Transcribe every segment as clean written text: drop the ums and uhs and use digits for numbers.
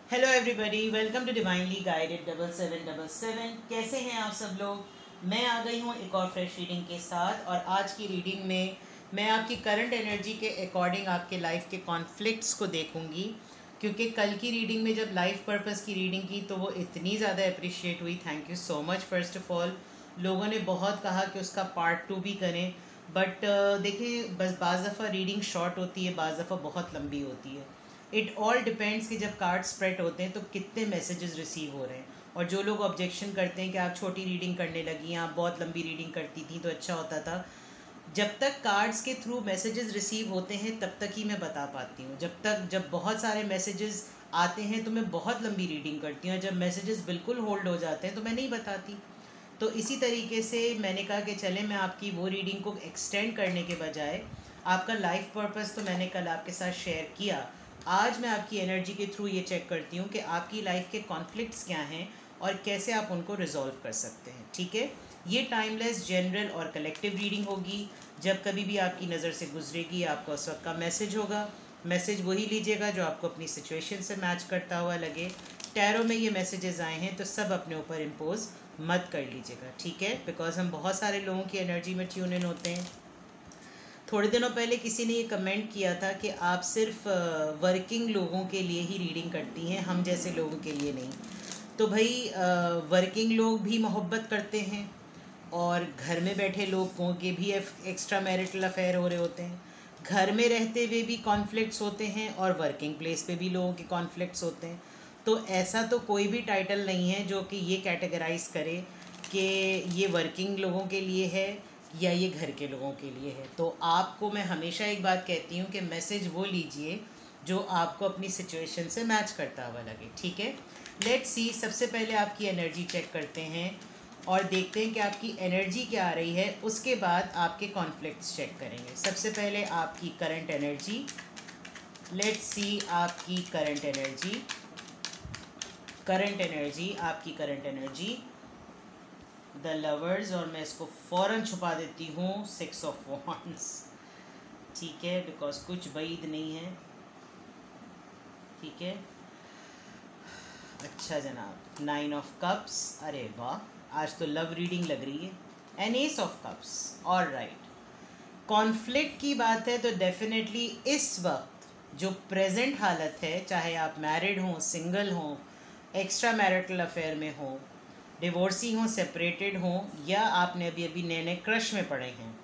Hello everybody, welcome to divinely guided 7777। कैसे हैं आप सब लोग। मैं आ गई हूँ एक और फ्रेश रीडिंग के साथ। और आज की रीडिंग में मैं आपकी करंट एनर्जी के अकॉर्डिंग आपके लाइफ के कॉन्फ्लिक्ट्स को देखूंगी, क्योंकि कल की रीडिंग में जब लाइफ पर्पस की रीडिंग की तो वो इतनी ज़्यादा अप्रिशिएट हुई। Thank you so much. First of all लोगों ने बहुत कहा कि उसका पार्ट 2 भी करें, बट देखिए, बस बाज़ दफ़ा रीडिंग शॉर्ट होती है, बाज़ दफ़ा बहुत लंबी होती है। इट ऑल डिपेंड्स कि जब कार्ड स्प्रेड होते हैं तो कितने मैसेजेस रिसीव हो रहे हैं। और जो लोग ऑब्जेक्शन करते हैं कि आप छोटी रीडिंग करने लगी, आप बहुत लंबी रीडिंग करती थी तो अच्छा होता था, जब तक कार्ड्स के थ्रू मैसेजेस रिसीव होते हैं तब तक ही मैं बता पाती हूँ। जब बहुत सारे मैसेजेस आते हैं तो मैं बहुत लंबी रीडिंग करती हूँ, और जब मैसेजेस बिल्कुल होल्ड हो जाते हैं तो मैं नहीं बताती। तो इसी तरीके से मैंने कहा कि चले मैं आपकी वो रीडिंग को एक्सटेंड करने के बजाय आपका लाइफ पर्पस तो मैंने कल आपके साथ शेयर किया, आज मैं आपकी एनर्जी के थ्रू ये चेक करती हूँ कि आपकी लाइफ के कॉन्फ्लिक्ट्स क्या हैं और कैसे आप उनको रिजॉल्व कर सकते हैं। ठीक है, ये टाइमलेस, जनरल और कलेक्टिव रीडिंग होगी। जब कभी भी आपकी नज़र से गुजरेगी आपको उस वक्त का मैसेज होगा। मैसेज वही लीजिएगा जो आपको अपनी सिचुएशन से मैच करता हुआ लगे। टैरो में ये मैसेजेस आए हैं तो सब अपने ऊपर इम्पोज मत कर लीजिएगा, ठीक है, बिकॉज हम बहुत सारे लोगों की एनर्जी में ट्यून इन होते हैं। थोड़े दिनों पहले किसी ने ये कमेंट किया था कि आप सिर्फ वर्किंग लोगों के लिए ही रीडिंग करती हैं, हम जैसे लोगों के लिए नहीं। तो भाई, वर्किंग लोग भी मोहब्बत करते हैं, और घर में बैठे लोगों के भी एक्स्ट्रा मैरिटल अफेयर हो रहे होते हैं। घर में रहते हुए भी कॉन्फ्लिक्ट्स होते हैं और वर्किंग प्लेस पे भी लोगों के कॉन्फ्लिक्ट्स होते हैं। तो ऐसा तो कोई भी टाइटल नहीं है जो कि ये कैटेगराइज करे कि ये वर्किंग लोगों के लिए है या ये घर के लोगों के लिए है। तो आपको मैं हमेशा एक बात कहती हूँ कि मैसेज वो लीजिए जो आपको अपनी सिचुएशन से मैच करता हुआ लगे, ठीक है। लेट्स सी, सबसे पहले आपकी एनर्जी चेक करते हैं और देखते हैं कि आपकी एनर्जी क्या आ रही है। उसके बाद आपके कॉन्फ्लिक्ट्स चेक करेंगे। सबसे पहले आपकी करंट एनर्जी। लेट्स सी आपकी करंट एनर्जी। आपकी करंट एनर्जी द लवर्स, और मैं इसको फ़ौरन छुपा देती हूँ 6 ऑफ वॉन्ड्स, ठीक है, बिकॉज कुछ बैद नहीं है, ठीक है। अच्छा जनाब, 9 ऑफ कप्स, अरे वाह, आज तो लव रीडिंग लग रही है। An ace of cups, all right. Conflict की बात है तो डेफिनेटली इस वक्त जो प्रेजेंट हालत है, चाहे आप मैरिड हों, सिंगल हों, एक्स्ट्रा मैरिटल अफेयर में हों, डिवोर्सी हों, सेपरेटेड हों, या आपने अभी अभी नए नए क्रश में पड़े हैं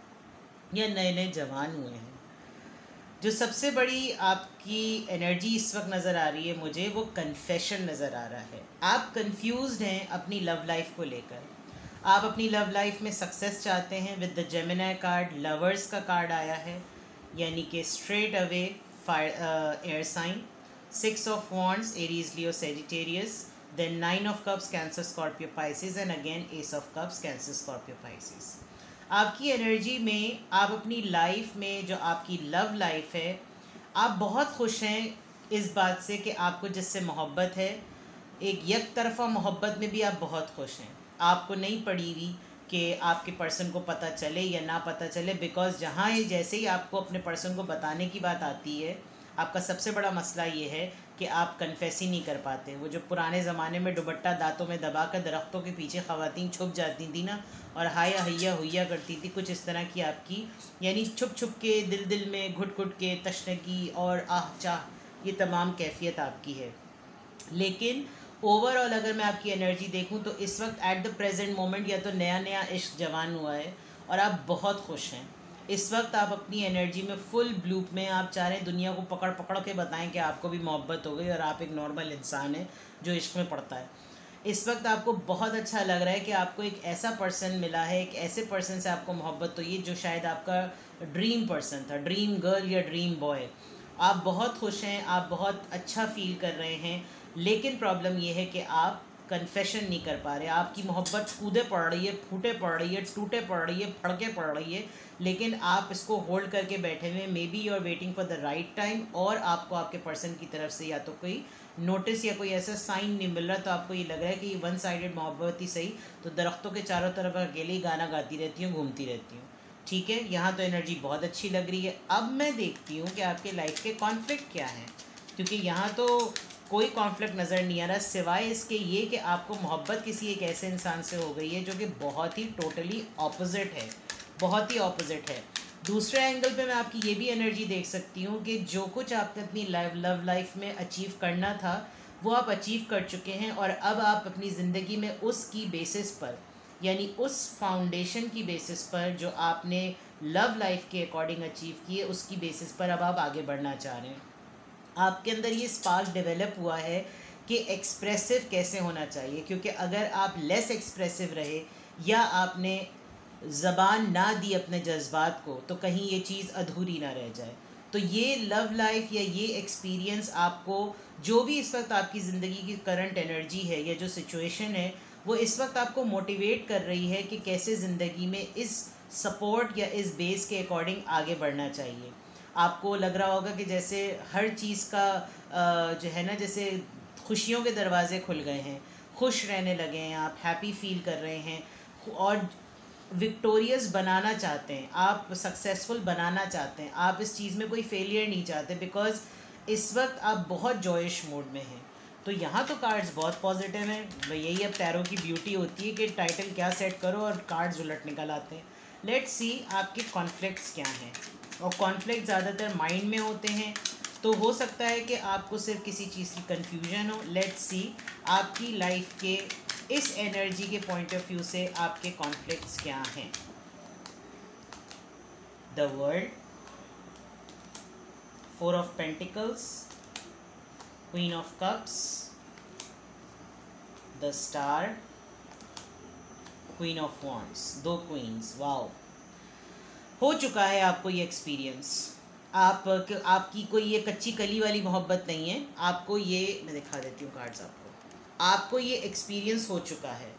या नए नए जवान हुए हैं, जो सबसे बड़ी आपकी एनर्जी इस वक्त नज़र आ रही है मुझे, वो कन्फेशन नज़र आ रहा है। आप कंफ्यूज्ड हैं अपनी लव लाइफ को लेकर। आप अपनी लव लाइफ में सक्सेस चाहते हैं। With the Gemini card lovers का कार्ड आया है, यानी कि straight away fire air sign. 6 of wands Aries Leo Sagittarius, then 9 of cups Cancer Scorpio Pisces, and again ace of cups Cancer Scorpio Pisces. आपकी energy में आप अपनी life में जो आपकी लव लाइफ है, आप बहुत खुश हैं इस बात से कि आपको जिससे मोहब्बत है, एक तरफा मोहब्बत में भी आप बहुत खुश हैं। आपको नहीं पड़ी हुई कि आपके पर्सन को पता चले या ना पता चले, बिकॉज जहाँ ये जैसे ही आपको अपने पर्सन को बताने की बात आती है, आपका सबसे बड़ा मसला ये है कि आप कन्फेस ही नहीं कर पाते। वो जो पुराने ज़माने में दुपट्टा दांतों में दबा कर दरख्तों के पीछे ख़वातीन छुप जाती थी ना, और हाया हैया हुइया करती थी, कुछ इस तरह की आपकी, यानी छुप छुप के, दिल दिल में घुट घुट के तशनगी और आह चाह, ये तमाम कैफियत आपकी है। लेकिन ओवरऑल अगर मैं आपकी एनर्जी देखूं तो इस वक्त एट द प्रेजेंट मोमेंट या तो नया नया इश्क जवान हुआ है और आप बहुत खुश हैं। इस वक्त आप अपनी एनर्जी में फुल ब्लूप में, आप चाह रहे हैं दुनिया को पकड़ पकड़ के बताएं कि आपको भी मोहब्बत हो गई और आप एक नॉर्मल इंसान हैं जो इश्क में पड़ता है। इस वक्त आपको बहुत अच्छा लग रहा है कि आपको एक ऐसा पर्सन मिला है, एक ऐसे पर्सन से आपको मोहब्बत तो ये जो शायद आपका ड्रीम पर्सन था, ड्रीम गर्ल या ड्रीम बॉय। आप बहुत खुश हैं, आप बहुत अच्छा फील कर रहे हैं, लेकिन प्रॉब्लम ये है कि आप कन्फेशन नहीं कर पा रहे। आपकी मोहब्बत कूदे पड़ रही है, फूटे पड़ रही है, टूटे पड़ रही है, फड़के पड़ रही है, लेकिन आप इसको होल्ड करके बैठे हुए। Maybe you are waiting for the right time, और आपको आपके पर्सन की तरफ से या तो कोई नोटिस या कोई ऐसा साइन नहीं मिल रहा, तो आपको ये लग रहा है कि ये वन साइडेड मोहब्बत ही सही, तो दरख्तों के चारों तरफ अकेले ही गाना गाती रहती हूँ, घूमती रहती हूँ। ठीक है, यहाँ तो एनर्जी बहुत अच्छी लग रही है। अब मैं देखती हूँ कि आपके लाइफ के कॉन्फ्लिक्ट क्या हैं, क्योंकि यहाँ तो कोई कॉन्फ्लिक्ट नज़र नहीं आ रहा, सिवाय इसके ये कि आपको मोहब्बत किसी एक ऐसे इंसान से हो गई है जो कि बहुत ही टोटली ऑपोजिट है, बहुत ही ऑपोजिट है। दूसरे एंगल पे मैं आपकी ये भी एनर्जी देख सकती हूँ कि जो कुछ आपने अपनी लव लाइफ में अचीव करना था वो आप अचीव कर चुके हैं, और अब आप अपनी ज़िंदगी में उसकी बेसिस पर, यानी उस फाउंडेशन की बेसिस पर जो आपने लव लाइफ के अकॉर्डिंग अचीव किए, उसकी बेसिस पर अब आप आगे बढ़ना चाह रहे हैं। आपके अंदर ये स्पार्क डेवलप हुआ है कि एक्सप्रेसिव कैसे होना चाहिए, क्योंकि अगर आप लेस एक्सप्रेसिव रहे या आपने ज़बान ना दी अपने जज्बात को, तो कहीं ये चीज़ अधूरी ना रह जाए। तो ये लव लाइफ या ये एक्सपीरियंस आपको, जो भी इस वक्त आपकी ज़िंदगी की करंट एनर्जी है या जो सिचुएशन है, वो इस वक्त आपको मोटिवेट कर रही है कि कैसे ज़िंदगी में इस सपोर्ट या इस बेस के अकॉर्डिंग आगे बढ़ना चाहिए। आपको लग रहा होगा कि जैसे हर चीज़ का जो है ना, जैसे खुशियों के दरवाज़े खुल गए हैं, खुश रहने लगे हैं, आप हैप्पी फील कर रहे हैं और विक्टोरियस बनाना चाहते हैं, आप सक्सेसफुल बनाना चाहते हैं, आप इस चीज़ में कोई फेलियर नहीं चाहते, बिकॉज़ इस वक्त आप बहुत जॉयश मूड में हैं। तो यहाँ तो कार्ड्स बहुत पॉजिटिव हैं भाई, यही अब टैरो की ब्यूटी होती है कि टाइटल क्या सेट करो और कार्ड्स उलट निकल आते हैं। लेट्स सी आपके कॉन्फ्लिक्ट्स क्या हैं, और कॉन्फ्लिक्ट ज़्यादातर माइंड में होते हैं, तो हो सकता है कि आपको सिर्फ किसी चीज़ की कन्फ्यूजन हो। लेट्स सी आपकी लाइफ के इस एनर्जी के पॉइंट ऑफ व्यू से आपके कॉन्फ्लिक्ट्स क्या हैं। The world, 4 of pentacles, queen of cups, the star, queen of wands, 2 queens. Wow, हो चुका है आपको ये एक्सपीरियंस। आपकी कोई ये कच्ची कली वाली मोहब्बत नहीं है, आपको ये, मैं दिखा देती हूँ कार्ड्स आपको ये एक्सपीरियंस हो चुका है।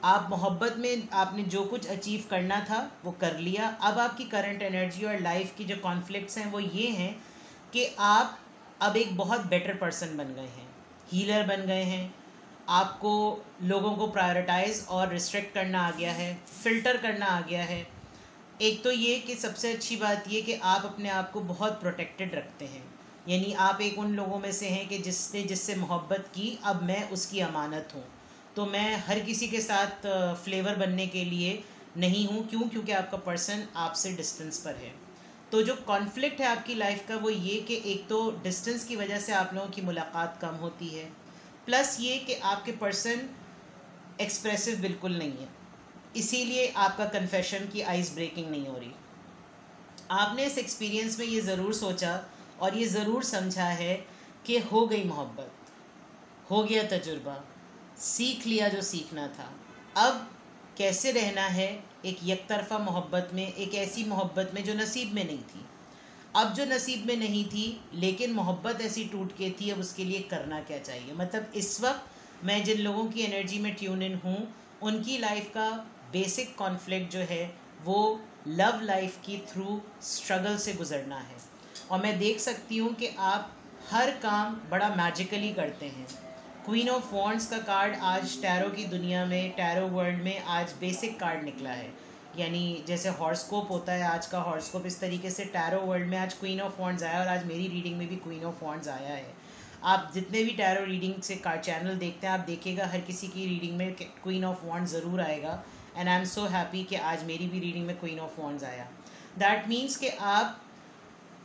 आप मोहब्बत में आपने जो कुछ अचीव करना था वो कर लिया। अब आपकी करंट एनर्जी और लाइफ की जो कॉन्फ्लिक्ट्स हैं वो ये हैं कि आप अब एक बहुत बेटर पर्सन बन गए हैं, हीलर बन गए हैं। आपको लोगों को प्रायोरिटाइज और रिस्ट्रिक्ट करना आ गया है, फ़िल्टर करना आ गया है। एक तो ये कि सबसे अच्छी बात ये कि आप अपने आप को बहुत प्रोटेक्टेड रखते हैं, यानी आप एक उन लोगों में से हैं कि जिससे मोहब्बत की, अब मैं उसकी अमानत हूँ। तो मैं हर किसी के साथ फ्लेवर बनने के लिए नहीं हूँ। क्यों? क्योंकि आपका पर्सन आपसे डिस्टेंस पर है। तो जो कॉन्फ्लिक्ट है आपकी लाइफ का वो ये कि एक तो डिस्टेंस की वजह से आप लोगों की मुलाकात कम होती है, प्लस ये कि आपके पर्सन एक्सप्रेसिव बिल्कुल नहीं है, इसीलिए आपका कन्फेशन की आइस ब्रेकिंग नहीं हो रही। आपने इस एक्सपीरियंस में ये ज़रूर सोचा और ये ज़रूर समझा है कि हो गई मोहब्बत, हो गया तजुर्बा, सीख लिया जो सीखना था। अब कैसे रहना है एक यकतरफ़ा मोहब्बत में, एक ऐसी मोहब्बत में जो नसीब में नहीं थी। अब जो नसीब में नहीं थी लेकिन मोहब्बत ऐसी टूट के थी, अब उसके लिए करना क्या चाहिए। मतलब इस वक्त मैं जिन लोगों की एनर्जी में ट्यून इन हूँ, उनकी लाइफ का बेसिक कॉन्फ्लिक्ट जो है वो लव लाइफ की थ्रू स्ट्रगल से गुज़रना है। और मैं देख सकती हूँ कि आप हर काम बड़ा मैजिकली करते हैं। क्वीन ऑफ वॉन्ड्स का कार्ड आज टैरो की दुनिया में, टैरो वर्ल्ड में आज बेसिक कार्ड निकला है, यानी जैसे हॉरोस्कोप होता है आज का हॉरोस्कोप, इस तरीके से टैरो वर्ल्ड में आज क्वीन ऑफ वॉन्ड्स आया और आज मेरी रीडिंग में भी क्वीन ऑफ वॉन्ड्स आया है। आप जितने भी टैरो रीडिंग से कार्ड चैनल देखते हैं, आप देखिएगा हर किसी की रीडिंग में क्वीन ऑफ वॉन्ड्स ज़रूर आएगा। And I am so happy कि आज मेरी भी रीडिंग में क्वीन ऑफ वॉन्ड्स आया। दैट मीन्स कि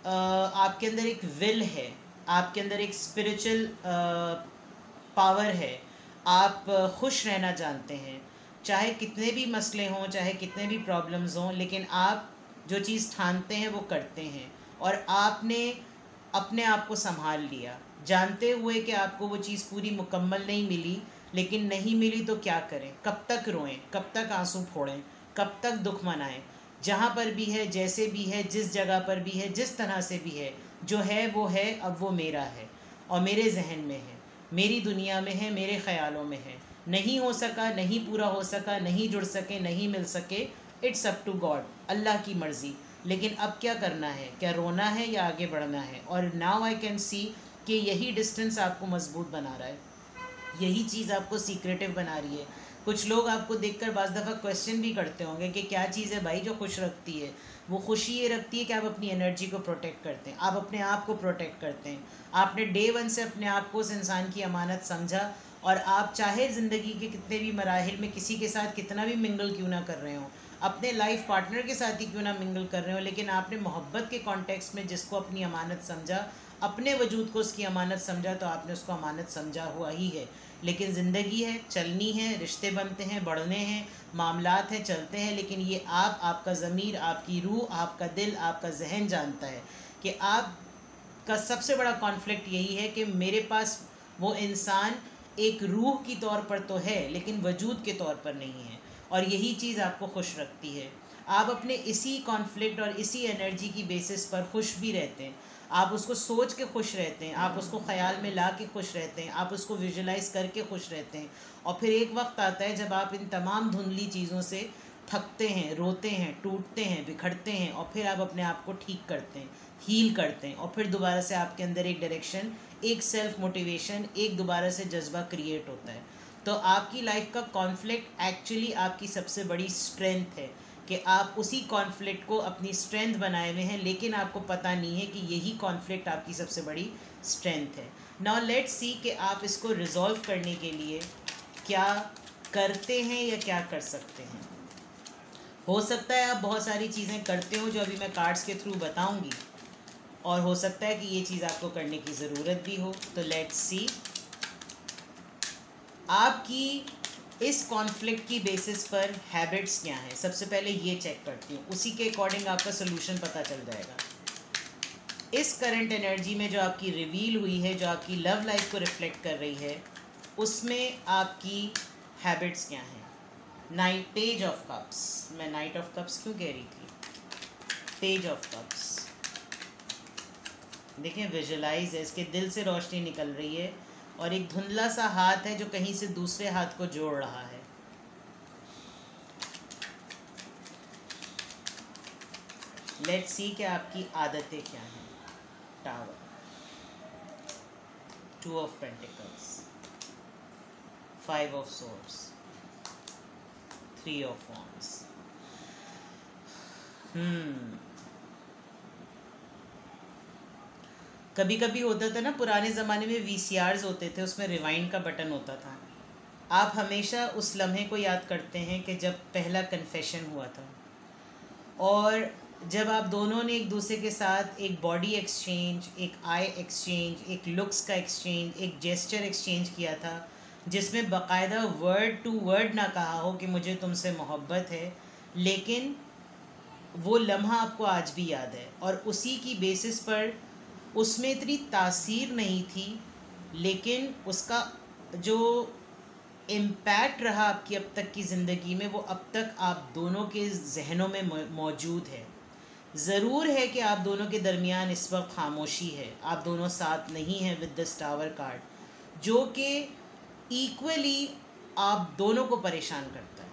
आपके अंदर एक विल है, आपके अंदर एक स्पिरिचुअल पावर है, आप खुश रहना जानते हैं, चाहे कितने भी मसले हों, चाहे कितने भी प्रॉब्लम्स हों, लेकिन आप जो चीज़ ठानते हैं वो करते हैं। और आपने अपने आप को संभाल लिया, जानते हुए कि आपको वो चीज़ पूरी मुकम्मल नहीं मिली, लेकिन नहीं मिली तो क्या करें, कब तक रोएं, कब तक आंसू फोड़ें, कब तक दुख मनाएं। जहाँ पर भी है, जैसे भी है, जिस जगह पर भी है, जिस तरह से भी है, जो है वो है, अब वो मेरा है और मेरे जहन में है, मेरी दुनिया में है, मेरे ख़यालों में है। नहीं हो सका, नहीं पूरा हो सका, नहीं जुड़ सके, नहीं मिल सके, इट्स अप टू गॉड, अल्लाह की मर्ज़ी। लेकिन अब क्या करना है, क्या रोना है या आगे बढ़ना है। और नाउ आई कैन सी कि यही डिस्टेंस आपको मजबूत बना रहा है, यही चीज़ आपको सीक्रेटिव बना रही है। कुछ लोग आपको देखकर बाज़ दफ़ा क्वेश्चन भी करते होंगे कि क्या चीज़ है भाई जो खुश रखती है। वो खुशी ये रखती है कि आप अपनी एनर्जी को प्रोटेक्ट करते हैं, आप अपने आप को प्रोटेक्ट करते हैं। आपने डे वन से अपने आप को उस इंसान की अमानत समझा, और आप चाहे ज़िंदगी के कितने भी मराहिल में किसी के साथ कितना भी मिंगल क्यों ना कर रहे हो, अपने लाइफ पार्टनर के साथ ही क्यों ना मिंगल कर रहे हो, लेकिन आपने मोहब्बत के कॉन्टेक्स्ट में जिसको अपनी अमानत समझा, अपने वजूद को उसकी अमानत समझा, तो आपने उसको अमानत समझा हुआ ही है। लेकिन ज़िंदगी है, चलनी है, रिश्ते बनते हैं, बढ़ने हैं, मामलात हैं, चलते हैं, लेकिन ये आपका ज़मीर, आपकी रूह, आपका दिल, आपका जहन जानता है कि आपका सबसे बड़ा कॉन्फ्लिक्ट यही है कि मेरे पास वो इंसान एक रूह की तौर पर तो है लेकिन वजूद के तौर पर नहीं है, और यही चीज़ आपको खुश रखती है। आप अपने इसी कॉन्फ्लिक्ट और इसी एनर्जी की बेसिस पर खुश भी रहते हैं, आप उसको सोच के खुश रहते हैं, आप उसको ख़याल में ला के खुश रहते हैं, आप उसको विजुलाइज़ करके खुश रहते हैं। और फिर एक वक्त आता है जब आप इन तमाम धुंधली चीज़ों से थकते हैं, रोते हैं, टूटते हैं, बिखरते हैं, और फिर आप अपने आप को ठीक करते हैं, हील करते हैं, और फिर दोबारा से आपके अंदर एक डायरेक्शन, एक सेल्फ मोटिवेशन, एक दोबारा से जज्बा क्रिएट होता है। तो आपकी लाइफ का कॉन्फ्लिक्ट एक्चुअली आपकी सबसे बड़ी स्ट्रेंथ है कि आप उसी कॉन्फ्लिक्ट को अपनी स्ट्रेंथ बनाए हुए हैं, लेकिन आपको पता नहीं है कि यही कॉन्फ्लिक्ट आपकी सबसे बड़ी स्ट्रेंथ है। नाउ लेट्स सी कि आप इसको रिजॉल्व करने के लिए क्या करते हैं या क्या कर सकते हैं। हो सकता है आप बहुत सारी चीज़ें करते हो जो अभी मैं कार्ड्स के थ्रू बताऊंगी, और हो सकता है कि ये चीज़ आपको करने की ज़रूरत भी हो। तो लेट्स सी आपकी इस कॉन्फ्लिक्ट की बेसिस पर हैबिट्स क्या हैं। सबसे पहले ये चेक करती हूँ, उसी के अकॉर्डिंग आपका सोल्यूशन पता चल जाएगा। इस करंट एनर्जी में जो आपकी रिवील हुई है, जो आपकी लव लाइफ को रिफ्लेक्ट कर रही है, उसमें आपकी हैबिट्स क्या हैं। पेज ऑफ कप्स, मैं नाइट ऑफ कप्स क्यों कह रही थी, पेज ऑफ कप्स देखिए, विजुलाइज है, इसके दिल से रोशनी निकल रही है, और एक धुंधला सा हाथ है जो कहीं से दूसरे हाथ को जोड़ रहा है। लेट्स सी कि आपकी आदतें क्या हैं। Tower, 2 of pentacles, 5 of swords, 3 of wands. कभी कभी होता था ना, पुराने ज़माने में VCRs होते थे, उसमें रिवाइंड का बटन होता था। आप हमेशा उस लम्हे को याद करते हैं कि जब पहला कन्फेशन हुआ था, और जब आप दोनों ने एक दूसरे के साथ एक बॉडी एक्सचेंज, एक आई एक्सचेंज, एक लुक्स का एक्सचेंज, एक जेस्चर एक्सचेंज किया था, जिसमें बाकायदा वर्ड टू वर्ड ना कहा हो कि मुझे तुमसे मोहब्बत है, लेकिन वो लम्हा आपको आज भी याद है। और उसी की बेसिस पर उसमें इतनी तासीर नहीं थी, लेकिन उसका जो इम्पैक्ट रहा आपकी अब तक की ज़िंदगी में, वो अब तक आप दोनों के जहनों में मौजूद है। ज़रूर है कि आप दोनों के दरमियान इस वक्त खामोशी है, आप दोनों साथ नहीं हैं विद दिस टावर कार्ड, जो कि इक्वली आप दोनों को परेशान करता है,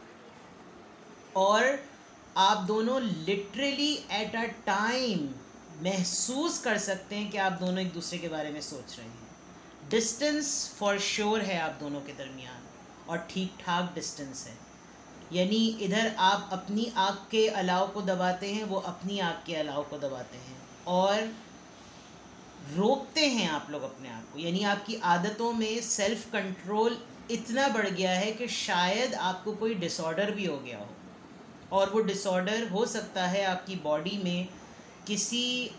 और आप दोनों लिटरली एट अ टाइम महसूस कर सकते हैं कि आप दोनों एक दूसरे के बारे में सोच रहे हैं। डिस्टेंस फॉर श्योर है आप दोनों के दरमियान, और ठीक ठाक डिस्टेंस है, यानी इधर आप अपनी आँख के अलाव को दबाते हैं, वो अपनी आँख के अलाव को दबाते हैं, और रोकते हैं आप लोग अपने आप को। यानी आपकी आदतों में सेल्फ कंट्रोल इतना बढ़ गया है कि शायद आपको कोई डिसऑर्डर भी हो गया हो, और वो डिसऑर्डर हो सकता है आपकी बॉडी में किसी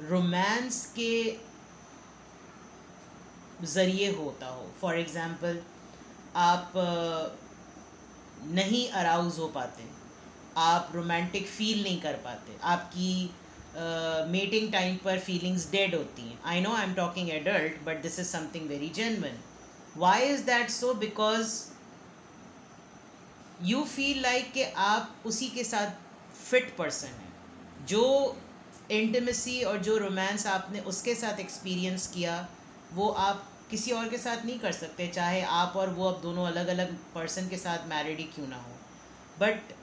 रोमांस के ज़रिए होता हो। फॉर एग्ज़ाम्पल, आप नहीं अराउज़ हो पाते, आप रोमांटिक फ़ील नहीं कर पाते, आपकी मेटिंग टाइम पर फीलिंग्स डेड होती हैं। I know I am talking adult, but this is something very genuine. Why is that so? Because you feel like कि आप उसी के साथ फिट पर्सन हैं। जो इंटीमेसी और जो रोमांस आपने उसके साथ एक्सपीरियंस किया, वो आप किसी और के साथ नहीं कर सकते, चाहे आप और वो अब दोनों अलग अलग पर्सन के साथ मैरिड ही क्यों ना हो। बट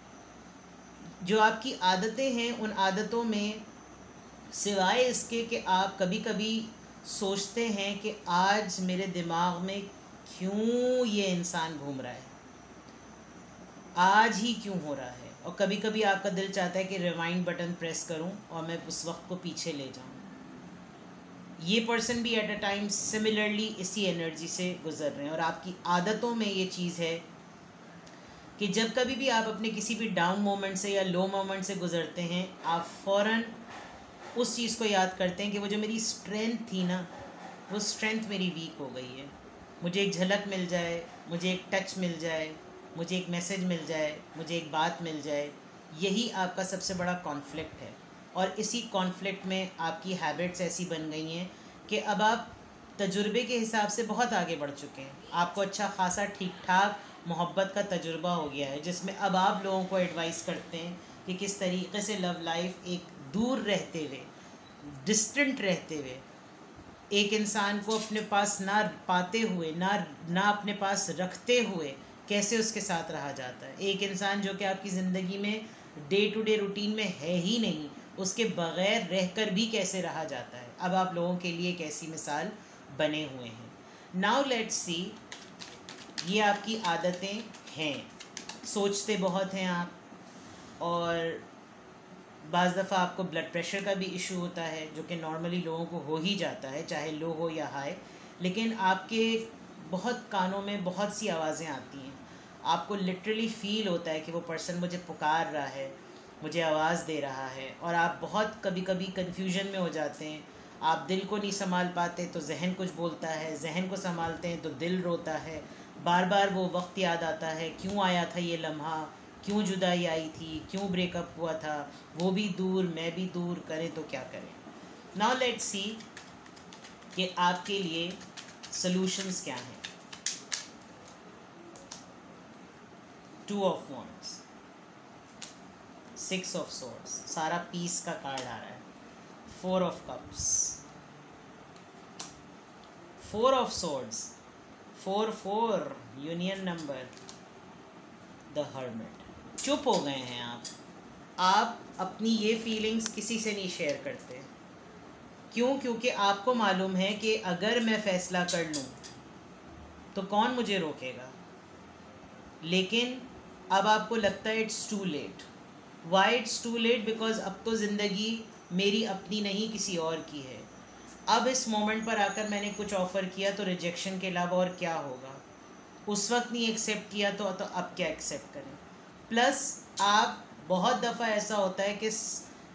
जो आपकी आदतें हैं, उन आदतों में सिवाय इसके कि आप कभी कभी सोचते हैं कि आज मेरे दिमाग में क्यों ये इंसान घूम रहा है, आज ही क्यों हो रहा है, और कभी कभी आपका दिल चाहता है कि रिवाइंड बटन प्रेस करूं और मैं उस वक्त को पीछे ले जाऊं। ये पर्सन भी एट अ टाइम सिमिलरली इसी एनर्जी से गुजर रहे हैं। और आपकी आदतों में ये चीज़ है कि जब कभी भी आप अपने किसी भी डाउन मोमेंट से या लो मोमेंट से गुजरते हैं, आप फ़ौरन उस चीज़ को याद करते हैं कि वो जो मेरी स्ट्रेंथ थी ना, वो स्ट्रेंथ मेरी वीक हो गई है। मुझे एक झलक मिल जाए, मुझे एक टच मिल जाए, मुझे एक मैसेज मिल जाए, मुझे एक बात मिल जाए, यही आपका सबसे बड़ा कॉन्फ्लिक्ट है। और इसी कॉन्फ्लिक्ट में आपकी हैबिट्स ऐसी बन गई हैं कि अब आप तजुर्बे के हिसाब से बहुत आगे बढ़ चुके हैं। आपको अच्छा खासा ठीक ठाक मोहब्बत का तजुर्बा हो गया है, जिसमें अब आप लोगों को एडवाइस करते हैं कि किस तरीके से लव लाइफ एक दूर रहते हुए, डिस्टेंट रहते हुए, एक इंसान को अपने पास ना पाते हुए, ना अपने पास रखते हुए कैसे उसके साथ रहा जाता है। एक इंसान जो कि आपकी ज़िंदगी में डे टू डे रूटीन में है ही नहीं, उसके बग़ैर रहकर भी कैसे रहा जाता है। अब आप लोगों के लिए एक ऐसी मिसाल बने हुए हैं। नाउ लेट्स सी, ये आपकी आदतें हैं, सोचते बहुत हैं आप, और बाज़ दफ़ा आपको ब्लड प्रेशर का भी इशू होता है, जो कि नॉर्मली लोगों को हो ही जाता है, चाहे लो हो या हाई। लेकिन आपके बहुत कानों में बहुत सी आवाज़ें आती हैं, आपको लिटरली फ़ील होता है कि वो पर्सन मुझे पुकार रहा है, मुझे आवाज़ दे रहा है, और आप बहुत कभी कभी कन्फ्यूजन में हो जाते हैं। आप दिल को नहीं संभाल पाते तो जहन कुछ बोलता है, जहन को संभालते हैं तो दिल रोता है। बार बार वो वक्त याद आता है, क्यों आया था ये लम्हा, क्यों जुदाई आई थी, क्यों ब्रेकअप हुआ था, वो भी दूर मैं भी दूर, करें तो क्या करें। नाउ लेट्स सी कि आपके लिए सॉल्यूशंस क्या हैं। 2 ऑफ वॉन्ड्स, 6 ऑफ सोर्ड्स, सारा पीस का कार्ड आ रहा है। 4 of cups, 4 of swords, 4 union number, the hermit. चुप हो गए हैं आप अपनी ये फीलिंग्स किसी से नहीं शेयर करते। क्यों? क्योंकि आपको मालूम है कि अगर मैं फ़ैसला कर लूँ तो कौन मुझे रोकेगा। लेकिन अब आपको लगता है it's too late. Why it's too late? Because अब तो ज़िंदगी मेरी अपनी नहीं, किसी और की है। अब इस मोमेंट पर आकर मैंने कुछ ऑफ़र किया तो रिजेक्शन के अलावा और क्या होगा। उस वक्त नहीं एक्सेप्ट किया तो अब क्या एक्सेप्ट करें। प्लस आप बहुत दफ़ा ऐसा होता है कि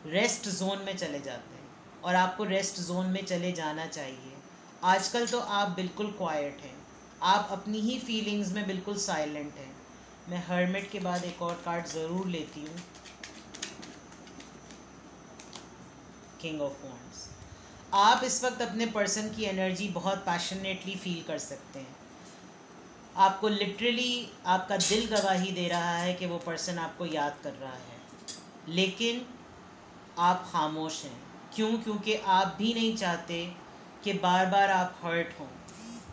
रेस्ट जोन में चले जाते हैं, और आपको रेस्ट जोन में चले जाना चाहिए। आजकल तो आप बिल्कुल क्वाइट हैं, आप अपनी ही फीलिंग्स में बिल्कुल साइलेंट हैं। मैं हर्मिट के बाद एक और कार्ड ज़रूर लेती हूँ, किंग ऑफ वॉन्ड्स। आप इस वक्त अपने पर्सन की एनर्जी बहुत पैशनेटली फील कर सकते हैं। आपको लिटरली आपका दिल गवाही दे रहा है कि वो पर्सन आपको याद कर रहा है, लेकिन आप खामोश हैं। क्यों? क्योंकि आप भी नहीं चाहते कि बार बार आप हर्ट हों।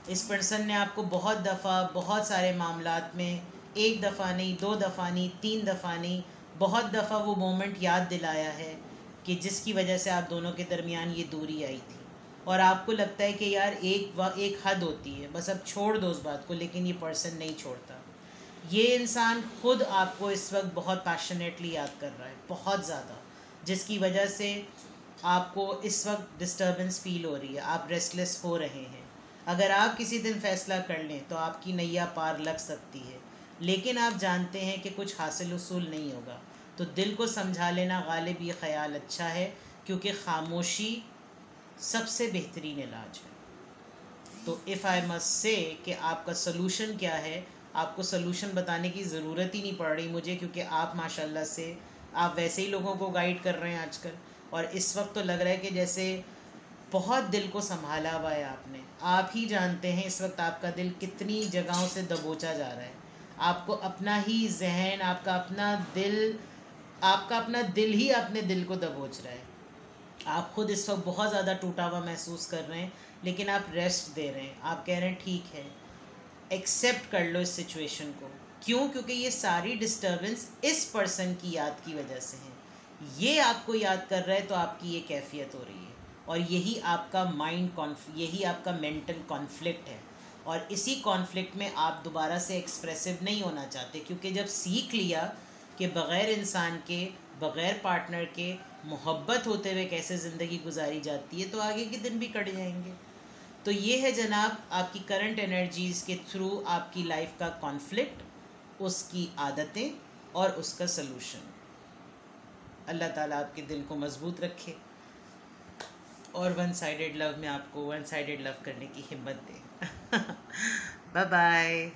इस पर्सन ने आपको बहुत दफ़ा बहुत सारे मामलात में, एक दफ़ा नहीं, 2 दफ़ा नहीं, 3 दफ़ा नहीं, बहुत दफ़ा वो मोमेंट याद दिलाया है कि जिसकी वजह से आप दोनों के दरमियान ये दूरी आई थी। और आपको लगता है कि यार एक हद होती है, बस अब छोड़ दो उस बात को, लेकिन ये पर्सन नहीं छोड़ता। ये इंसान खुद आपको इस वक्त बहुत पैशनेटली याद कर रहा है, बहुत ज़्यादा, जिसकी वजह से आपको इस वक्त डिस्टर्बेंस फ़ील हो रही है, आप रेस्टलेस हो रहे हैं। अगर आप किसी दिन फ़ैसला कर लें तो आपकी नैया पार लग सकती है, लेकिन आप जानते हैं कि कुछ हासिल उसूल नहीं होगा। तो दिल को समझा लेना गालिब ये ख़्याल अच्छा है, क्योंकि खामोशी सबसे बेहतरीन इलाज है। तो इफ़ आई मस्ट से कि आपका सलूशन क्या है, आपको सलूशन बताने की ज़रूरत ही नहीं पड़ रही मुझे, क्योंकि आप माशाल्लाह से आप वैसे ही लोगों को गाइड कर रहे हैं आजकल। और इस वक्त तो लग रहा है कि जैसे बहुत दिल को संभाला हुआ है आपने। आप ही जानते हैं इस वक्त आपका दिल कितनी जगहों से दबोचा जा रहा है। आपको अपना ही जहन, आपका अपना दिल ही अपने दिल को दबोच रहा है। आप खुद इस वक्त बहुत ज़्यादा टूटा हुआ महसूस कर रहे हैं, लेकिन आप रेस्ट दे रहे हैं। आप कह रहे हैं ठीक है, एक्सेप्ट कर लो इस सिचुएशन को। क्यों? क्योंकि ये सारी डिस्टर्बेंस इस पर्सन की याद की वजह से है। ये आपको याद कर रहा है तो आपकी ये कैफियत हो रही है, और यही आपका यही आपका मेंटल कॉन्फ्लिक्ट है। और इसी कॉन्फ्लिक्ट में आप दोबारा से एक्सप्रेसिव नहीं होना चाहते, क्योंकि जब सीख लिया कि बग़ैर इंसान के, बग़ैर पार्टनर के मोहब्बत होते हुए कैसे ज़िंदगी गुजारी जाती है, तो आगे के दिन भी कट जाएंगे। तो ये है जनाब आपकी करंट एनर्जीज़ के थ्रू आपकी लाइफ का कॉन्फ्लिक्ट, उसकी आदतें और उसका सलूशन। अल्लाह ताला आपके दिल को मज़बूत रखे और वन साइडेड लव में आपको वन साइडेड लव करने की हिम्मत दे। Bye bye.